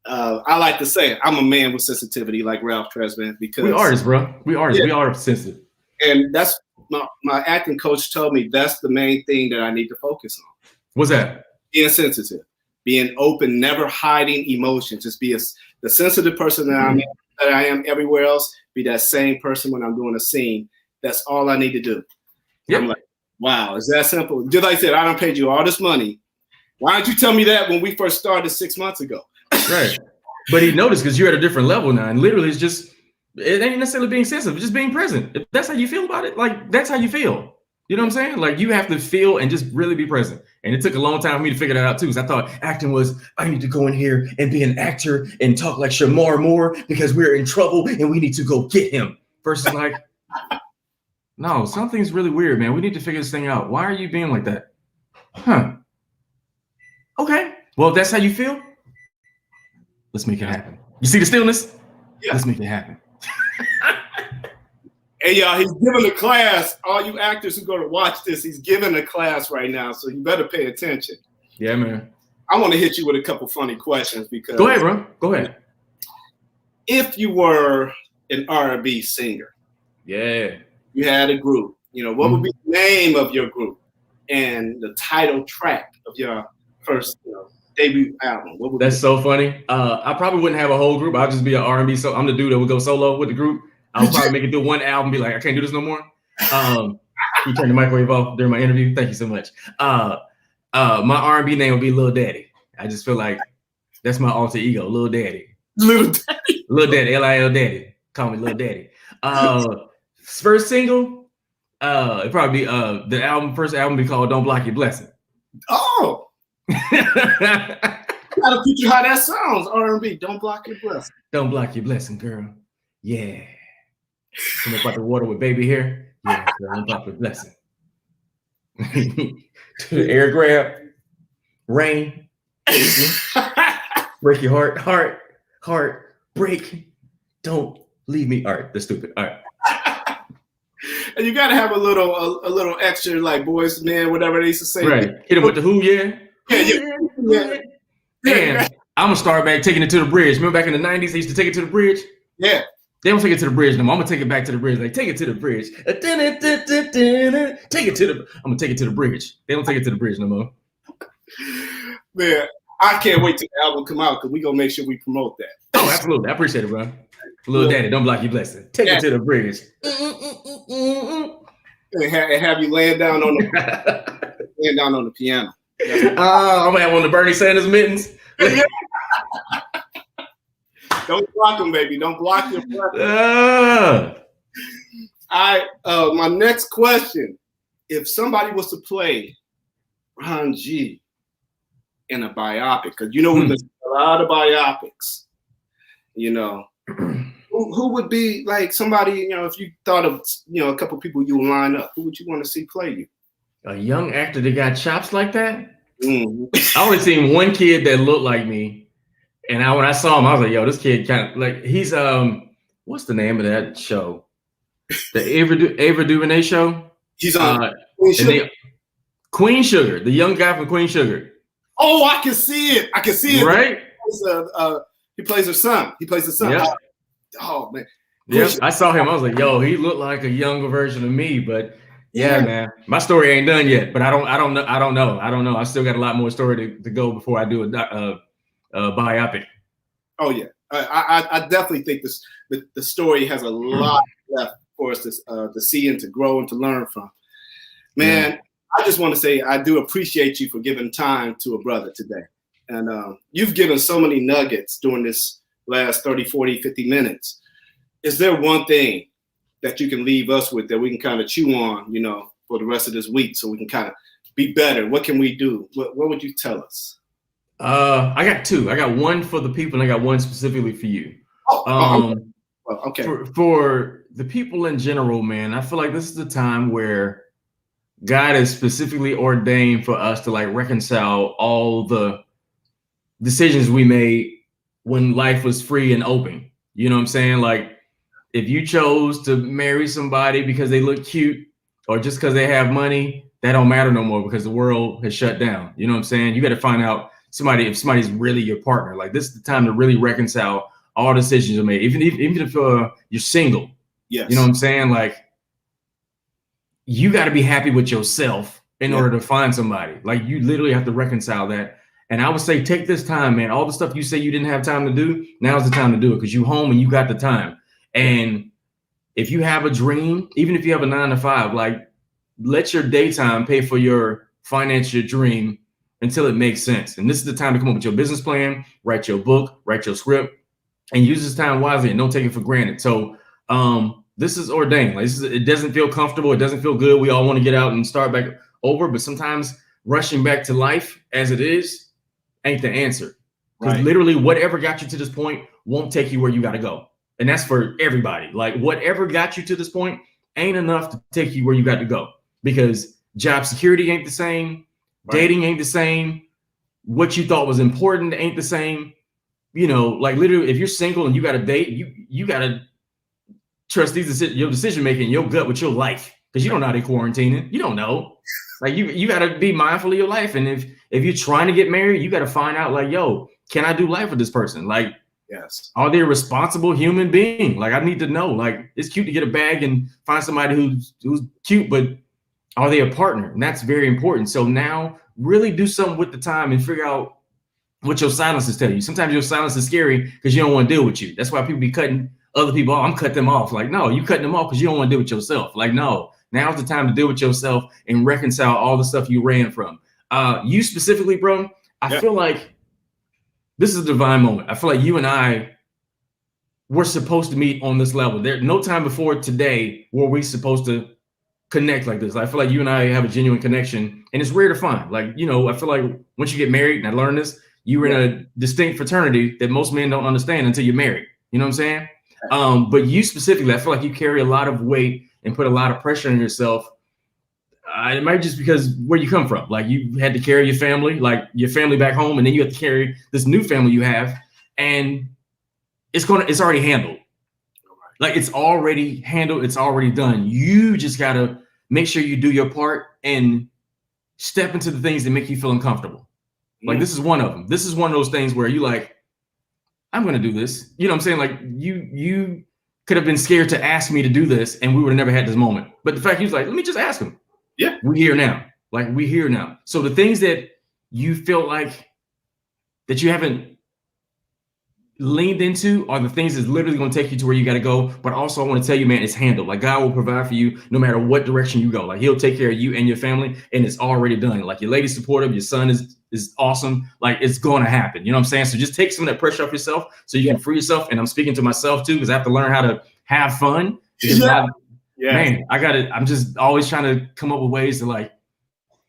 I like to say I'm a man with sensitivity, like Ralph Tresvant, because we artists, bro. We artists. Yeah. We are sensitive. And that's my acting coach told me that's the main thing that I need to focus on. What's that? Being sensitive, being open, never hiding emotions. Just be the sensitive person that I am everywhere else. Be that same person when I'm doing a scene. That's all I need to do. Yep. I'm like, wow, is that simple? Just like I said, I done paid you all this money. Why didn't you tell me that when we first started 6 months ago? Right. But he noticed because you're at a different level now, and literally it's just it ain't necessarily being sensitive, it's just being present. If that's how you feel about it, like that's how you feel. You know what I'm saying? Like you have to feel and just really be present. And it took a long time for me to figure that out too, because I thought acting was I need to go in here and be an actor and talk like Shamar Moore because we're in trouble and we need to go get him. Versus like, no, something's really weird, man. We need to figure this thing out. Why are you being like that? Huh? Okay. Well, if that's how you feel, let's make it happen. You see the stillness? Yeah. Let's make it happen. Hey, y'all, he's giving a class. All you actors who go to watch this, he's giving a class right now, so you better pay attention. Yeah, man. I want to hit you with a couple funny questions because. Go ahead, bro. Go ahead. If you were an R&B singer, yeah, you had a group, you know, what would be the name of your group and the title track of your first, debut album? What would That's so funny. I probably wouldn't have a whole group. I'll just be an R&B. So I'm the dude that would go solo with the group. I'll probably make it through one album, be like, I can't do this no more. You turn the microwave off during my interview. Thank you so much. My R&B name would be Lil Daddy. I just feel like that's my alter ego, Lil Daddy. Lil Daddy. Lil Daddy, Lil Daddy. Call me Lil Daddy. First single, it'd probably be the first album be called Don't Block Your Blessing. Oh. Gotta picture how that sounds. R&B, Don't Block Your Blessing. Don't block your blessing, girl. Yeah. Come up out the water with baby hair. Yeah, girl, don't block your blessing. Air grab, rain, break your heart, break. Don't leave me. All right, that's stupid. All right. And you gotta have a little extra, like Boys to Men, whatever they used to say. Right. Hit him with the who, yeah. Yeah. And I'm gonna start back taking it to the bridge. Remember back in the 90s, they used to take it to the bridge? Yeah. They don't take it to the bridge no more. I'm gonna take it back to the bridge. Like, take it to the bridge. Take it to the. I'm gonna take it to the bridge. They don't take it to the bridge no more. Man, I can't wait till the album come out because we gonna make sure we promote that. Oh, absolutely. I appreciate it, bro. Lil Daddy, don't block your blessing. Take it to the bridge. And have you laying down on the piano. I'm gonna have on the Bernie Sanders mittens. Don't block them, baby. Don't block your my next question. If somebody was to play Ron G in a biopic, because we've been a lot of biopics, who would be like somebody, if you thought of, a couple people you would line up, who would you want to see play you? A young actor that got chops like that? Mm-hmm. I only seen one kid that looked like me. And when I saw him, I was like, yo, this kid kind of like, he's, what's the name of that show? The Ava DuVernay show? He's on Queen Sugar, the young guy from Queen Sugar. Oh, I can see it. I can see it. Right? He plays her son. He plays the son. Yep. Oh man. Yep. I saw him. I was like, yo, he looked like a younger version of me. But yeah, man, my story ain't done yet. But I don't know. I still got a lot more story to go before I do a biopic. Oh yeah, I definitely think the story has a lot left for us to see and to grow and to learn from. Man, yeah. I just want to say I do appreciate you for giving time to a brother today. And you've given so many nuggets during this last 30, 40, 50 minutes. Is there one thing that you can leave us with that we can kind of chew on, you know, for the rest of this week so we can kind of be better? What can we do? What would you tell us? I got two. I got one for the people and I got one specifically for you. Okay. For the people in general, man, I feel like this is the time where God has specifically ordained for us to like reconcile all the decisions we made when life was free and open. You know what I'm saying? Like if you chose to marry somebody because they look cute or just because they have money, that don't matter no more because the world has shut down. You know what I'm saying? You got to find out if somebody's really your partner. Like this is the time to really reconcile all decisions you made. Even if you're single, yes. You know what I'm saying? Like you got to be happy with yourself in order to find somebody. Like you literally have to reconcile that. And I would say, take this time, man. All the stuff you say you didn't have time to do, now's the time to do it because you home and you got the time. And if you have a dream, even if you have a 9 to 5, like let your daytime pay for your financial dream until it makes sense. And this is the time to come up with your business plan, write your book, write your script, and use this time wisely and don't take it for granted. So this is ordained. Like it doesn't feel comfortable. It doesn't feel good. We all want to get out and start back over, but sometimes rushing back to life as it is ain't the answer. Because literally whatever got you to this point won't take you where you got to go. And that's for everybody. Like whatever got you to this point ain't enough to take you where you got to go because job security ain't the same. Dating ain't the same. What you thought was important ain't the same. You know, like literally if you're single and you got to date, you got to trust your decision-making, your gut with your life. Because you don't know how they quarantining. You don't know. Like you got to be mindful of your life. And if you're trying to get married, you got to find out like, yo, can I do life with this person? Like, yes, are they a responsible human being? Like, I need to know. Like, it's cute to get a bag and find somebody who's cute, but are they a partner? And that's very important. So now really do something with the time and figure out what your silences tell you. Sometimes your silence is scary because you don't want to deal with you. That's why people be cutting other people off. I'm cutting them off. Like, no, you cutting them off because you don't want to deal with yourself. Like, no, now's the time to deal with yourself and reconcile all the stuff you ran from. You specifically, bro, I feel like this is a divine moment. I feel like you and I were supposed to meet on this level. There's no time before today were we supposed to connect like this. I feel like you and I have a genuine connection, and it's rare to find. Like, you know, I feel like once you get married, and I learned this, you were in a distinct fraternity that most men don't understand until you're married. You know what I'm saying? But you specifically, I feel like you carry a lot of weight and put a lot of pressure on yourself. It might just because where you come from, like you had to carry your family, like your family back home, and then you have to carry this new family you have, and it's already handled. Like it's already handled, it's already done. You just gotta make sure you do your part and step into the things that make you feel uncomfortable. Like this is one of them. This is one of those things where you like, I'm gonna do this. You know what I'm saying? Like you could have been scared to ask me to do this, and we would have never had this moment. But the fact he was like, let me just ask him. Yeah, we're here now. Like we're here now. So the things that you feel like that you haven't leaned into are the things that's literally going to take you to where you got to go. But also I want to tell you, man, it's handled. Like God will provide for you no matter what direction you go. Like he'll take care of you and your family, and it's already done. Like your lady's supportive, your son is awesome. Like it's going to happen. You know what I'm saying? So just take some of that pressure off yourself so you can free yourself. And I'm speaking to myself too, because I have to learn how to have fun. Man, I'm just always trying to come up with ways to like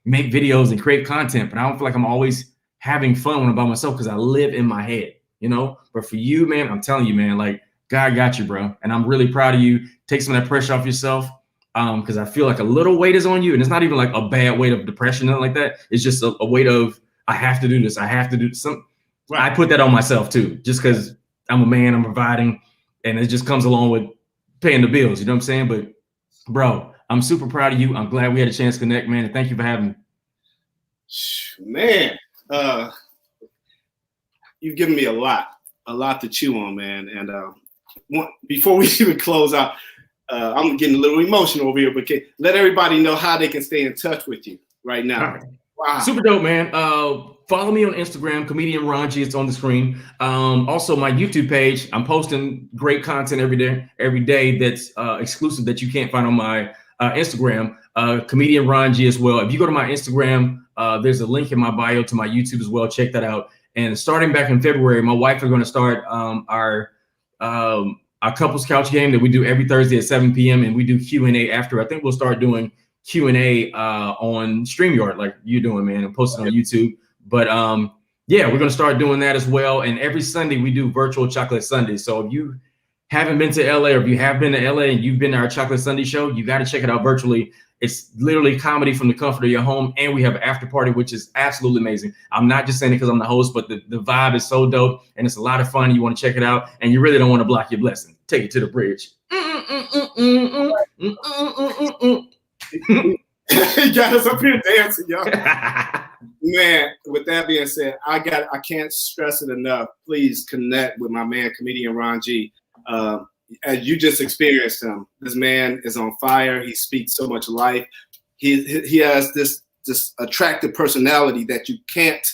make videos and create content, but I don't feel like I'm always having fun when I'm by myself because I live in my head, you know? But for you, man, I'm telling you, man, like God got you, bro. And I'm really proud of you. Take some of that pressure off yourself because I feel like a little weight is on you. And it's not even like a bad weight of depression, nothing like that. It's just a weight of, I have to do this. I have to do something. I put that on myself too, just because I'm a man, I'm providing, and it just comes along with paying the bills, you know what I'm saying? But bro, I'm super proud of you. I'm glad we had a chance to connect, man. And thank you for having me. Man, You've given me a lot to chew on, man. And before we even close out, I'm getting a little emotional over here, but let everybody know how they can stay in touch with you right now. Right. Wow. Super dope, man. Follow me on Instagram, comedian Ron G. It's on the screen. Also, my YouTube page. I'm posting great content every day that's exclusive that you can't find on my Instagram. Comedian Ron G as well. If you go to my Instagram, there's a link in my bio to my YouTube as well. Check that out. And starting back in February, my wife is going to start our couples couch game that we do every Thursday at 7 p.m. and we do Q&A after. I think we'll start doing Q&A on StreamYard like you're doing, man, and post it on YouTube. But yeah, we're going to start doing that as well. And every Sunday we do virtual chocolate Sunday. So if you haven't been to LA, or if you have been to LA and you've been to our chocolate Sunday show, you got to check it out virtually. It's literally comedy from the comfort of your home. And we have an after party, which is absolutely amazing. I'm not just saying it because I'm the host, but the vibe is so dope and it's a lot of fun. You want to check it out and you really don't want to block your blessing. Take it to the bridge. You got us up here dancing, y'all. Man, with that being said, I can't stress it enough. Please connect with my man, comedian Ron G. As you just experienced him, this man is on fire. He speaks so much life. He has this attractive personality that you can't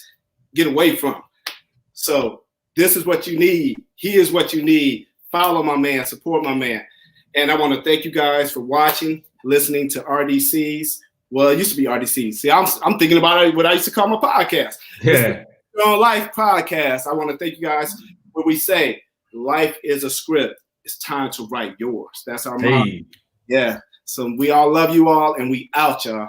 get away from. So this is what you need. He is what you need. Follow my man, support my man. And I want to thank you guys for watching, listening to RDCs. Well, it used to be RDCs. See, I'm thinking about what I used to call my podcast. Yeah. On Life podcast. I want to thank you guys. What we say, life is a script. It's time to write yours. That's our motto. Yeah. So we all love you all, and we out, y'all.